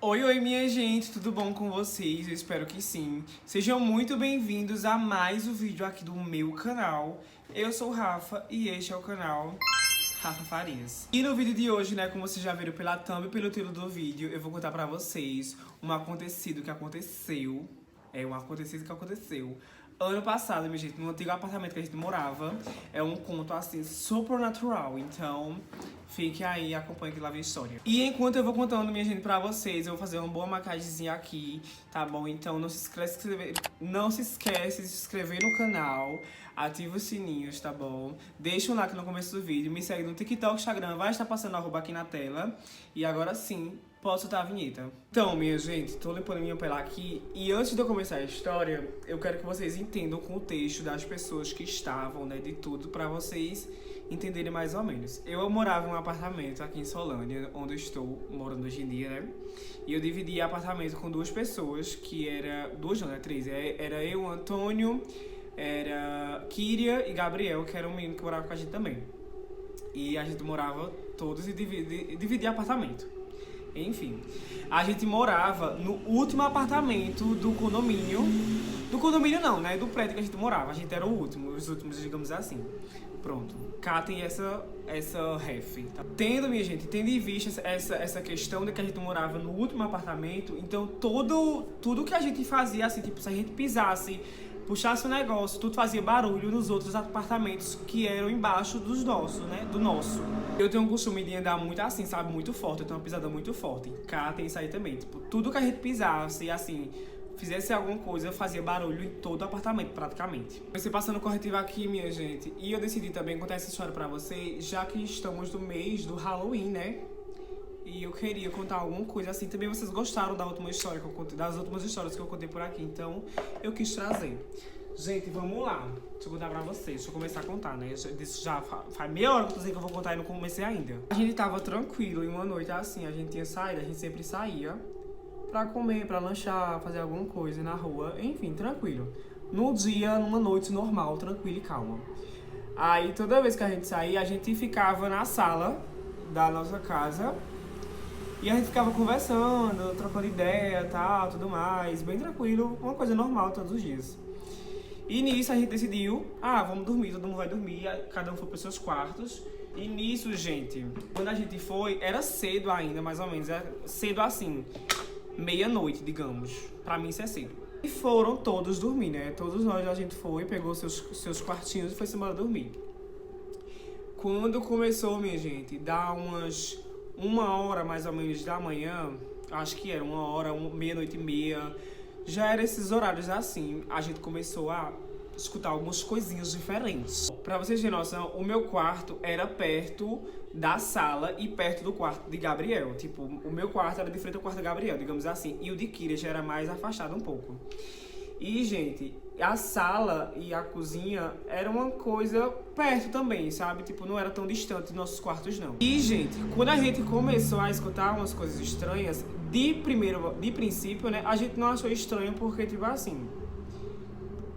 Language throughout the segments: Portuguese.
Oi, oi, minha gente, tudo bom com vocês? Eu espero que sim. Sejam muito bem-vindos a mais um vídeo aqui do meu canal. Eu sou o Rafa e este é o canal Rafa Farias. E no vídeo de hoje, né, como vocês já viram pela thumb e pelo título do vídeo, eu vou contar pra vocês um acontecido que aconteceu. Ano passado, minha gente, no antigo apartamento que a gente morava. É um conto, assim, supernatural. Então, fiquem aí e acompanhem que lá vem a história. E enquanto eu vou contando, minha gente, pra vocês, eu vou fazer uma boa maquiagemzinha aqui, tá bom? Então, não se esquece de se inscrever no canal, ativa os sininhos, tá bom? Deixa um like no começo do vídeo, me segue no TikTok, Instagram, vai estar passando @ aqui na tela. E agora sim, posso soltar a vinheta. Então, minha gente, tô limpando minha pele aqui. E antes de eu começar a história, eu quero que vocês entendam o contexto das pessoas que estavam, né, de tudo, pra vocês entenderem mais ou menos. Eu morava em um apartamento aqui em Solânia, onde eu estou morando hoje em dia, né? E eu dividi apartamento com duas pessoas, que era... Duas não, né? Três. Era eu, Antônio, era Kíria e Gabriel, que era um menino que morava com a gente também. E a gente morava todos e dividia apartamento. Enfim, a gente morava no último apartamento do condomínio. Do condomínio não, né? Do prédio que a gente morava. A gente era o último, os últimos, digamos assim. Pronto, catem essa ref, tá? Tendo em vista essa questão de que a gente morava no último apartamento, então tudo que a gente fazia, assim, tipo, se a gente pisasse, puxasse o negócio, tudo fazia barulho nos outros apartamentos que eram embaixo dos nossos, né? Do nosso. Eu tenho um costume de andar muito assim, sabe? Muito forte, eu tenho uma pisada muito forte. Catem isso aí também. Tipo, tudo que a gente pisasse, assim, fizesse alguma coisa, fazia barulho em todo o apartamento, praticamente. Comecei passando corretivo aqui, minha gente, e eu decidi também contar essa história pra vocês, já que estamos no mês do Halloween, né? E eu queria contar alguma coisa assim. Também vocês gostaram da última história que eu contei, das últimas histórias que eu contei por aqui, então eu quis trazer. Gente, vamos lá. Deixa eu contar pra vocês. Deixa eu começar a contar, né? Já faz meia hora que eu tô dizendo que eu vou contar e não comecei ainda. A gente tava tranquilo e uma noite assim, a gente tinha saído, a gente sempre saía pra comer, pra lanchar, fazer alguma coisa na rua, enfim, tranquilo. No dia, numa noite normal, tranquila e calma. Aí toda vez que a gente saía, a gente ficava na sala da nossa casa e a gente ficava conversando, trocando ideia, tal, tudo mais, bem tranquilo, uma coisa normal todos os dias. E nisso a gente decidiu, vamos dormir, todo mundo vai dormir, cada um foi pros seus quartos. E nisso, gente, quando a gente foi, era cedo ainda, mais ou menos, era cedo assim, meia-noite, digamos. Pra mim isso é cedo. E foram todos dormir, né? Todos nós, a gente foi, pegou seus quartinhos e foi-se embora dormir. Quando começou, minha gente, dar umas 1h mais ou menos da manhã, acho que era 1h, meia-noite e meia, já era esses horários assim, a gente começou a escutar algumas coisinhas diferentes. Pra vocês terem noção, o meu quarto era perto da sala e perto do quarto de Gabriel. Tipo, o meu quarto era de frente ao quarto de Gabriel, digamos assim, e o de Kira já era mais afastado um pouco. E, gente, a sala e a cozinha era uma coisa perto também, sabe? Tipo, não era tão distante dos nossos quartos, não. E, gente, quando a gente começou a escutar umas coisas estranhas, de princípio, né, a gente não achou estranho porque, tipo assim,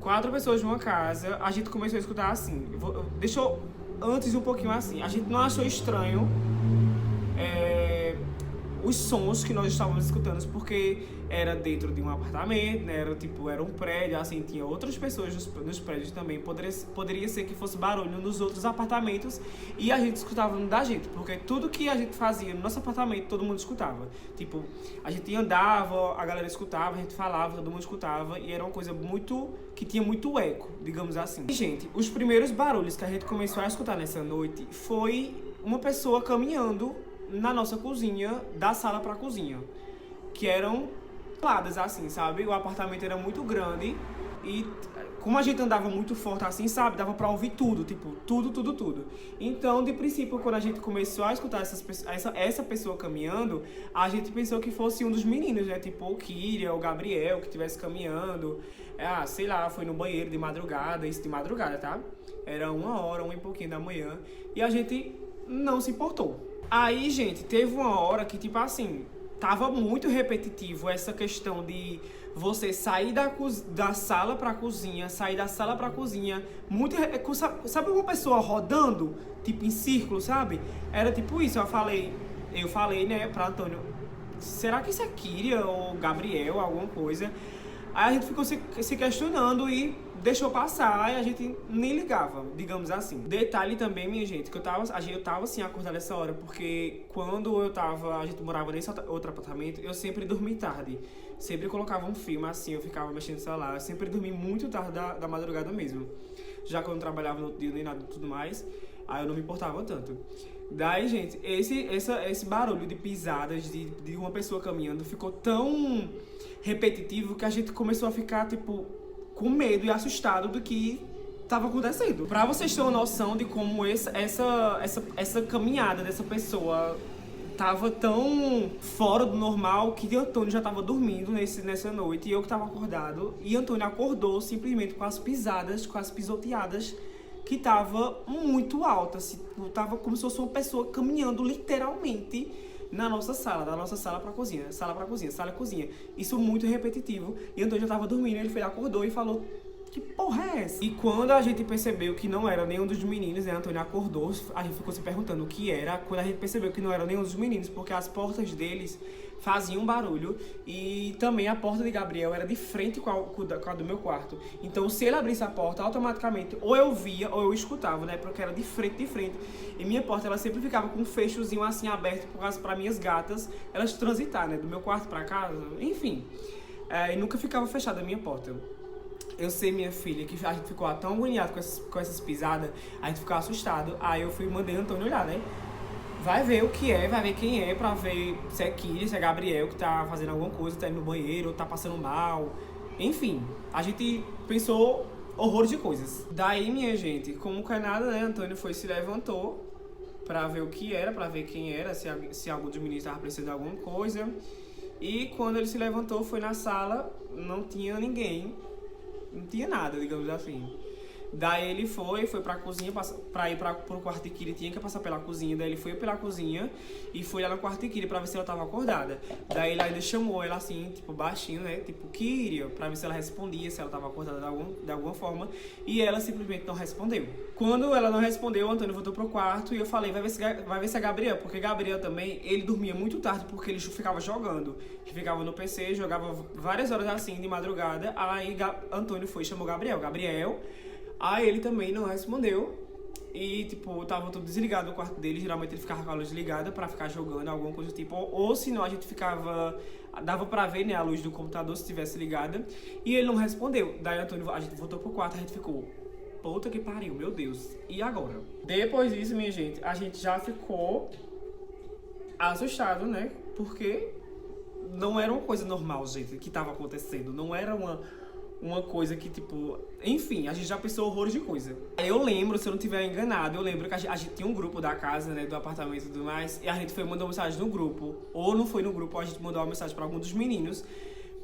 4 pessoas numa casa, a gente começou a escutar assim. Deixa eu, antes um pouquinho assim, a gente não achou estranho os sons que nós estávamos escutando, porque era dentro de um apartamento, né? Era um prédio, assim, tinha outras pessoas nos prédios também. Poderia ser que fosse barulho nos outros apartamentos e a gente escutava no da gente, porque tudo que a gente fazia no nosso apartamento, todo mundo escutava. Tipo, a gente andava, a galera escutava, a gente falava, todo mundo escutava, e era uma coisa que tinha muito eco, digamos assim. E, gente, os primeiros barulhos que a gente começou a escutar nessa noite foi uma pessoa caminhando na nossa cozinha, da sala pra cozinha, que eram ladas assim, sabe? O apartamento era muito grande e como a gente andava muito forte assim, sabe? Dava pra ouvir tudo, tipo, tudo. Então, de princípio, quando a gente começou a escutar essa pessoa caminhando, a gente pensou que fosse um dos meninos, né? Tipo, o Kíria, o Gabriel, que estivesse caminhando. Sei lá, foi no banheiro de madrugada, isso de madrugada, tá? Era 1h, 1 e pouquinho da manhã, e a gente não se importou. Aí, gente, teve uma hora que, tipo assim, tava muito repetitivo essa questão de você sair da sala pra cozinha, sair da sala pra cozinha, muito, sabe uma pessoa rodando, tipo em círculo, sabe? Era tipo isso, eu falei, né, pra Antônio, será que isso é Kyria ou Gabriel, alguma coisa? Aí a gente ficou se questionando e deixou passar e a gente nem ligava, digamos assim. Detalhe também, minha gente, que eu tava assim acordada nessa hora, porque quando a gente morava nesse outro apartamento, eu sempre dormi tarde. Sempre colocava um filme assim, eu ficava mexendo no celular. Eu sempre dormi muito tarde da madrugada mesmo. Já quando eu trabalhava no outro dia, nem nada e tudo mais, aí eu não me importava tanto. Daí, gente, esse barulho de pisadas de uma pessoa caminhando ficou tão repetitivo que a gente começou a ficar, tipo, com medo e assustado do que estava acontecendo. Pra vocês terem uma noção de como essa caminhada dessa pessoa tava tão fora do normal que Antônio já tava dormindo nessa noite e eu que tava acordado. E Antônio acordou simplesmente com as pisadas, com as pisoteadas que tava muito alta, assim, tava como se fosse uma pessoa caminhando literalmente na nossa sala, da nossa sala pra cozinha, sala pra cozinha, sala e cozinha. Isso muito repetitivo. E Antônio já tava dormindo, ele foi, acordou e falou: que porra é essa? E quando a gente percebeu que não era nenhum dos meninos, né, Antônio acordou, a gente ficou se perguntando o que era, quando a gente percebeu que não era nenhum dos meninos, porque as portas deles faziam barulho e também a porta de Gabriel era de frente com a do meu quarto. Então, se ele abrisse a porta, automaticamente ou eu via ou eu escutava, né, porque era de frente. E minha porta, ela sempre ficava com um fechozinho assim aberto por causa para minhas gatas, elas transitar, né, do meu quarto para casa, enfim. E nunca ficava fechada a minha porta. Eu sei, minha filha, que a gente ficou tão agoniado com essas pisadas, a gente ficou assustado. Aí eu mandei o Antônio olhar, né? Vai ver o que é, vai ver quem é, pra ver se é Kyria, se é Gabriel que tá fazendo alguma coisa, tá indo no banheiro, tá passando mal. Enfim, a gente pensou horrores de coisas. Daí, minha gente, como que é nada, né? Antônio se levantou pra ver o que era, pra ver quem era, se algum dos meninos tava precisando de alguma coisa. E quando ele se levantou, foi na sala, não tinha ninguém. Não tinha nada, digamos assim. Daí ele foi pra cozinha, pra ir pro quarto de Kyria, tinha que passar pela cozinha. Daí ele foi pela cozinha e foi lá no quarto de Kyria pra ver se ela tava acordada. Daí ele ainda chamou ela assim, tipo, baixinho, né? Tipo, Kyria, pra ver se ela respondia, se ela tava acordada de alguma forma. E ela simplesmente não respondeu. Quando ela não respondeu, o Antônio voltou pro quarto e eu falei, vai ver se é Gabriel. Porque Gabriel também, ele dormia muito tarde porque ele ficava jogando. Ele ficava no PC, jogava várias horas assim, de madrugada. Aí Antônio foi e chamou Gabriel. Aí ele também não respondeu e, tipo, tava tudo desligado no quarto dele. Geralmente ele ficava com a luz ligada pra ficar jogando alguma coisa do tipo. Ou senão a gente dava pra ver, né, a luz do computador se tivesse ligada. E ele não respondeu. Daí a gente voltou pro quarto, a gente ficou, puta que pariu, meu Deus. E agora? Depois disso, minha gente, a gente já ficou assustado, né? Porque não era uma coisa normal, gente, que tava acontecendo. Não era uma coisa que, tipo... Enfim, a gente já pensou horrores de coisa. Eu lembro, se eu não estiver enganado, eu lembro que a gente tinha um grupo da casa, né, do apartamento e tudo mais, e a gente mandou uma mensagem no grupo, ou não foi no grupo, a gente mandou uma mensagem pra algum dos meninos,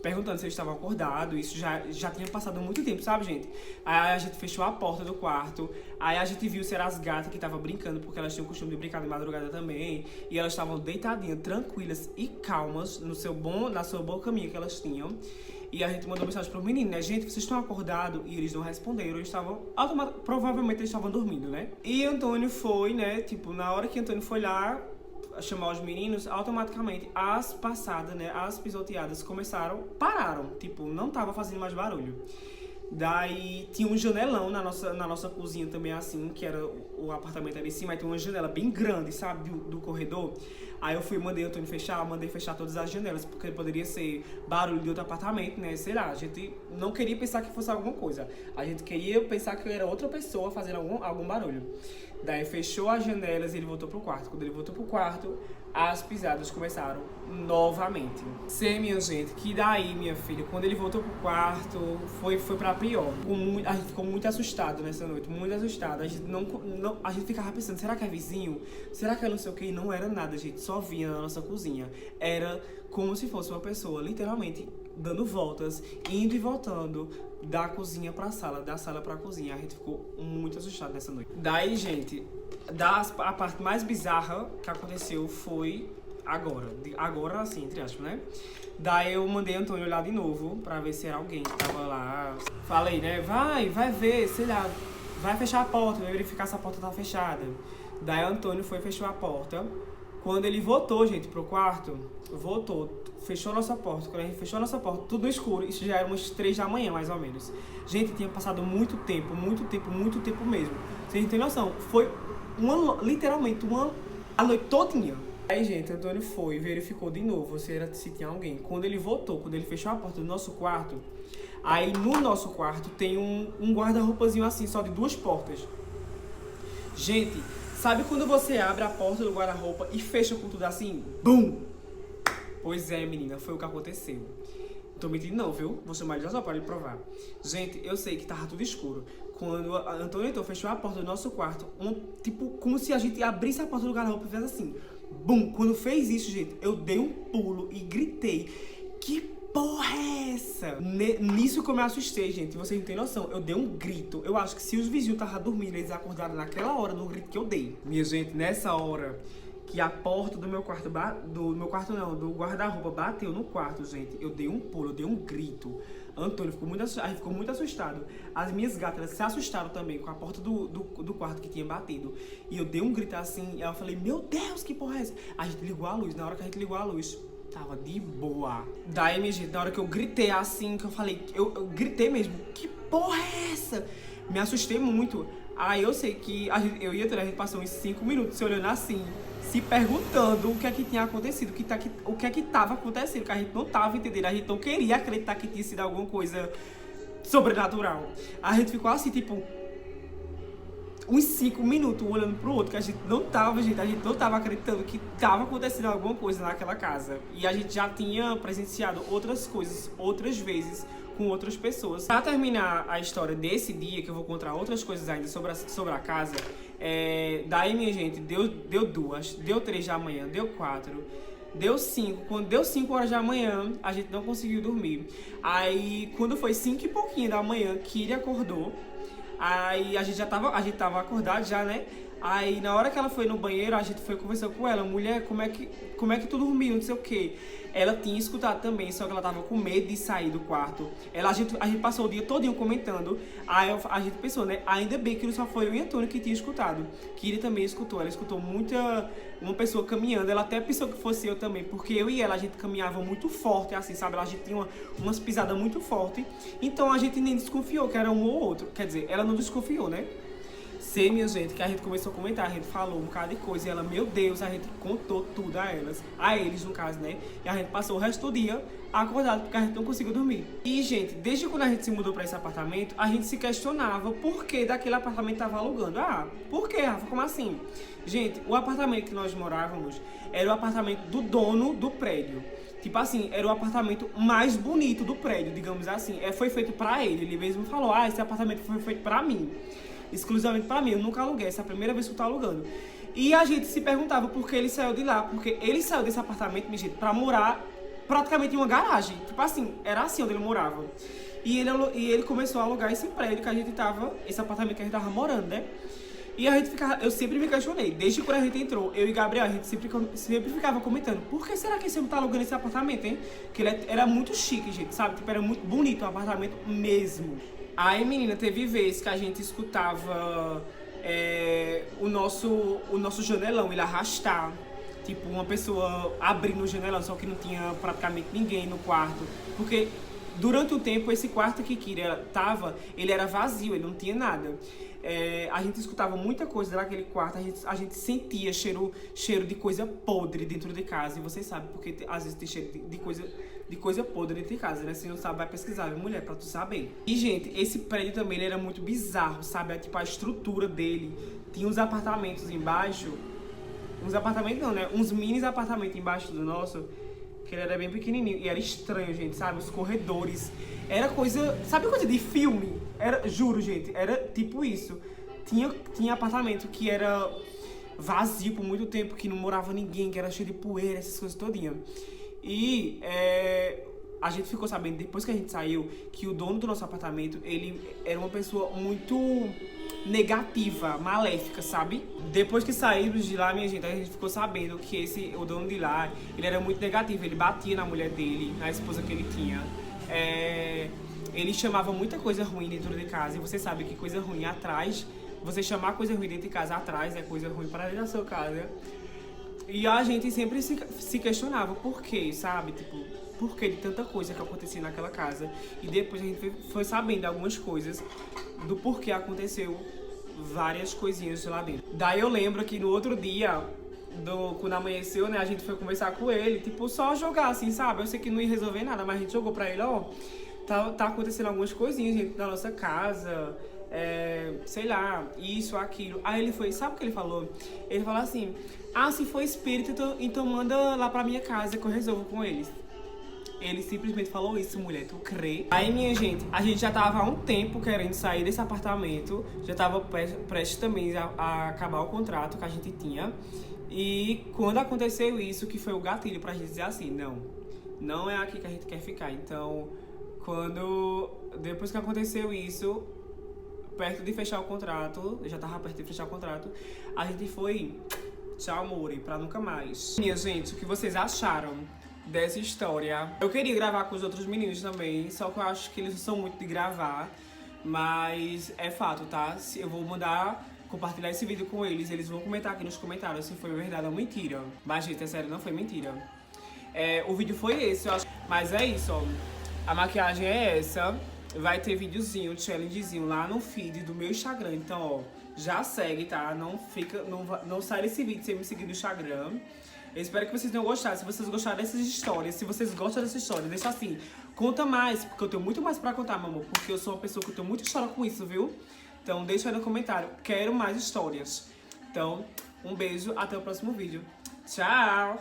perguntando se eles estavam acordados. Isso já tinha passado muito tempo, sabe, gente? Aí a gente fechou a porta do quarto. Aí a gente viu se eram as gatas que estavam brincando, porque elas tinham o costume de brincar de madrugada também. E elas estavam deitadinhas, tranquilas e calmas na sua boa caminho que elas tinham. E a gente mandou mensagem pro menino, né? Gente, vocês estão acordados? E eles não responderam. Eles estavam... Provavelmente eles estavam dormindo, né? E Antônio foi, né? Tipo, na hora que Antônio foi lá chamar os meninos, automaticamente as passadas, né, as pisoteadas pararam, tipo, não tava fazendo mais barulho. Daí tinha um janelão na nossa cozinha também, assim, que era o apartamento ali em cima, aí tem uma janela bem grande, sabe, do corredor. Aí eu mandei o Antônio mandei fechar todas as janelas, porque poderia ser barulho de outro apartamento, né, sei lá, a gente não queria pensar que fosse alguma coisa, a gente queria pensar que era outra pessoa fazendo algum barulho. Daí fechou as janelas e ele voltou pro quarto. Quando ele voltou pro quarto, as pisadas começaram novamente. Sei, minha gente, que daí, minha filha, quando ele voltou pro quarto, foi pra pior. A gente ficou muito assustado nessa noite, muito assustado. A gente ficava pensando, será que é vizinho? Será que é não sei o que? E não era nada, gente, só vinha na nossa cozinha. Era como se fosse uma pessoa, literalmente, dando voltas, indo e voltando da cozinha pra sala, da sala pra cozinha. A gente ficou muito assustado nessa noite. Daí, gente, a parte mais bizarra que aconteceu foi agora assim, entre aspas, né? Daí eu mandei Antônio olhar de novo pra ver se era alguém que tava lá. Falei, né, vai ver, sei lá, vai fechar a porta, vai verificar se a porta tá fechada. Daí Antônio foi e fechou a porta. Quando ele voltou, gente, pro quarto, voltou, fechou a nossa porta. Quando a gente fechou a nossa porta, tudo no escuro, isso já era umas 3 da manhã, mais ou menos. Gente, tinha passado muito tempo mesmo. Vocês não tem noção, foi literalmente a noite todinha. Aí, gente, Antônio foi, verificou de novo se tinha alguém. Quando ele voltou, quando ele fechou a porta do nosso quarto, aí no nosso quarto tem um guarda-roupazinho assim, só de 2 portas. Gente, sabe quando você abre a porta do guarda-roupa e fecha com tudo assim? Bum! Pois é, menina, foi o que aconteceu. Não tô mentindo não, viu? Vou chamar ele já só para ele provar. Gente, eu sei que tava tudo escuro. Quando a Antônio então fechou a porta do nosso quarto, tipo, como se a gente abrisse a porta do guarda-roupa e fizesse assim. Bum! Quando fez isso, gente, eu dei um pulo e gritei. Que porra é essa? Nisso que eu me assustei, gente. Vocês não tem noção. Eu dei um grito. Eu acho que se os vizinhos estavam dormindo, eles acordaram naquela hora, no grito que eu dei. Minha gente, nessa hora que a porta do meu quarto, do guarda-roupa bateu no quarto, gente, eu dei um pulo, eu dei um grito. Antônio ficou muito assustado. As minhas gatas se assustaram também com a porta do quarto que tinha batido. E eu dei um grito assim, e eu falei, meu Deus, que porra é essa? A gente ligou a luz. Na hora que a gente ligou a luz, tava de boa. Daí, minha gente, na hora que eu gritei assim, que eu falei, eu gritei mesmo, que porra é essa? Me assustei muito. Aí eu sei que eu e a gente passou uns 5 minutos se olhando assim, se perguntando o que é que tinha acontecido, o que é que tava acontecendo, que a gente não tava entendendo, a gente não queria acreditar que tinha sido alguma coisa sobrenatural. A gente ficou assim, tipo, uns 5 minutos um olhando pro outro, que a gente não tava acreditando que tava acontecendo alguma coisa naquela casa. E a gente já tinha presenciado outras coisas, outras vezes, com outras pessoas. Pra terminar a história desse dia, que eu vou contar outras coisas ainda sobre a casa, daí, minha gente, deu 2, deu 3 da manhã, deu 4, deu 5. Quando deu 5 horas da manhã, a gente não conseguiu dormir. Aí, quando foi 5 e pouquinho da manhã, Kiri acordou. Aí a gente tava acordado já, né? Aí na hora que ela foi no banheiro, a gente foi conversando com ela, mulher, como é que tu dormiu, não sei o quê. Ela tinha escutado também, só que ela tava com medo de sair do quarto. A gente passou o dia todinho comentando. Aí a gente pensou, né? Ainda bem que não só foi eu e Antônio que tinha escutado. Que ele também escutou. Ela escutou uma pessoa caminhando. Ela até pensou que fosse eu também, porque eu e ela, a gente caminhava muito forte, assim, sabe? A gente tinha umas pisadas muito fortes. Então a gente nem desconfiou que era um ou outro. Quer dizer, ela não desconfiou, né? Sei, minha gente, que a gente começou a comentar, a gente falou um bocado de coisa e ela, meu Deus, a gente contou tudo a eles no caso, né? E a gente passou o resto do dia acordado porque a gente não conseguiu dormir. E, gente, desde quando a gente se mudou pra esse apartamento, a gente se questionava por que daquele apartamento tava alugando. Ah, por que, Rafa? Como assim? Gente, o apartamento que nós morávamos era o apartamento do dono do prédio. Tipo assim, era o apartamento mais bonito do prédio, digamos assim. Foi feito pra ele mesmo falou, esse apartamento foi feito pra mim. Exclusivamente pra mim, eu nunca aluguei, essa é a primeira vez que eu tô alugando. E a gente se perguntava por que ele saiu de lá, porque ele saiu desse apartamento, minha gente, pra morar praticamente em uma garagem. Tipo assim, era assim onde ele morava. E ele começou a alugar esse prédio que a gente tava, esse apartamento que a gente tava morando, né? E eu sempre me questionei, desde quando a gente entrou, eu e Gabriel, a gente sempre ficava comentando, por que será que esse homem tá alugando esse apartamento, hein? Porque ele era muito chique, gente, sabe? Tipo, era muito bonito o apartamento mesmo. Aí, menina, teve vez que a gente escutava o nosso janelão, ele arrastar. Tipo, uma pessoa abrindo o janelão, só que não tinha praticamente ninguém no quarto. Porque durante o tempo, esse quarto que Kira tava, ele era vazio, ele não tinha nada. A gente escutava muita coisa naquele quarto, a gente sentia cheiro de coisa podre dentro de casa. E vocês sabem, porque às vezes tem cheiro de coisa podre dentro de casa, né? Se não sabe, vai pesquisar, viu, mulher? Pra tu saber. E, gente, esse prédio também ele era muito bizarro, sabe? Tipo, a estrutura dele. Tinha uns apartamentos embaixo. Uns apartamentos não, né? Uns mini apartamentos embaixo do nosso, que ele era bem pequenininho. E era estranho, gente, sabe? Os corredores. Era coisa... Sabe coisa de filme? Juro, gente. Era tipo isso. Tinha apartamento que era vazio por muito tempo, que não morava ninguém, que era cheio de poeira, essas coisas todinhas. E a gente ficou sabendo, depois que a gente saiu, que o dono do nosso apartamento, ele era uma pessoa muito negativa, maléfica, sabe? Depois que saímos de lá, minha gente, a gente ficou sabendo que o dono de lá, ele era muito negativo, ele batia na mulher dele, na esposa que ele tinha. Ele chamava muita coisa ruim dentro de casa, e você sabe que coisa ruim atrás, você chamar coisa ruim dentro de casa atrás é coisa ruim para dentro da sua casa. E a gente sempre se questionava por quê, sabe? Tipo, por que de tanta coisa que acontecia naquela casa. E depois a gente foi sabendo algumas coisas do porquê aconteceu várias coisinhas lá dentro. Daí eu lembro que no outro dia, quando amanheceu, né, a gente foi conversar com ele, tipo, só jogar assim, sabe? Eu sei que não ia resolver nada, mas a gente jogou pra ele, ó, tá acontecendo algumas coisinhas dentro da nossa casa, sei lá, isso, aquilo. Aí ele foi, sabe o que ele falou? Ele falou assim, se for espírito, então manda lá pra minha casa que eu resolvo com eles. Ele simplesmente falou isso, mulher, tu crê? Aí, minha gente, a gente já tava há um tempo querendo sair desse apartamento, já tava prestes também a acabar o contrato que a gente tinha. E quando aconteceu isso, que foi o gatilho pra gente dizer assim, não é aqui que a gente quer ficar. Então, depois que aconteceu isso, perto de fechar o contrato, já tava perto de fechar o contrato, a gente foi, tchau, amor, pra nunca mais. Minha gente, o que vocês acharam dessa história? Eu queria gravar com os outros meninos também, só que eu acho que eles não são muito de gravar, mas é fato, tá? Eu vou compartilhar esse vídeo com eles, eles vão comentar aqui nos comentários se foi verdade ou mentira. Mas, gente, é sério, não foi mentira. O vídeo foi esse, eu acho. Mas é isso, ó. A maquiagem é essa. Vai ter videozinho, challengezinho lá no feed do meu Instagram. Então, ó, já segue, tá? Não sai desse vídeo sem me seguir no Instagram. Eu espero que vocês tenham gostado. Se vocês gostaram dessas histórias, se vocês gostam dessa história, deixa assim. Conta mais, porque eu tenho muito mais pra contar, meu amor. Porque eu sou uma pessoa que tenho muita história com isso, viu? Então deixa aí no comentário. Quero mais histórias. Então, um beijo. Até o próximo vídeo. Tchau!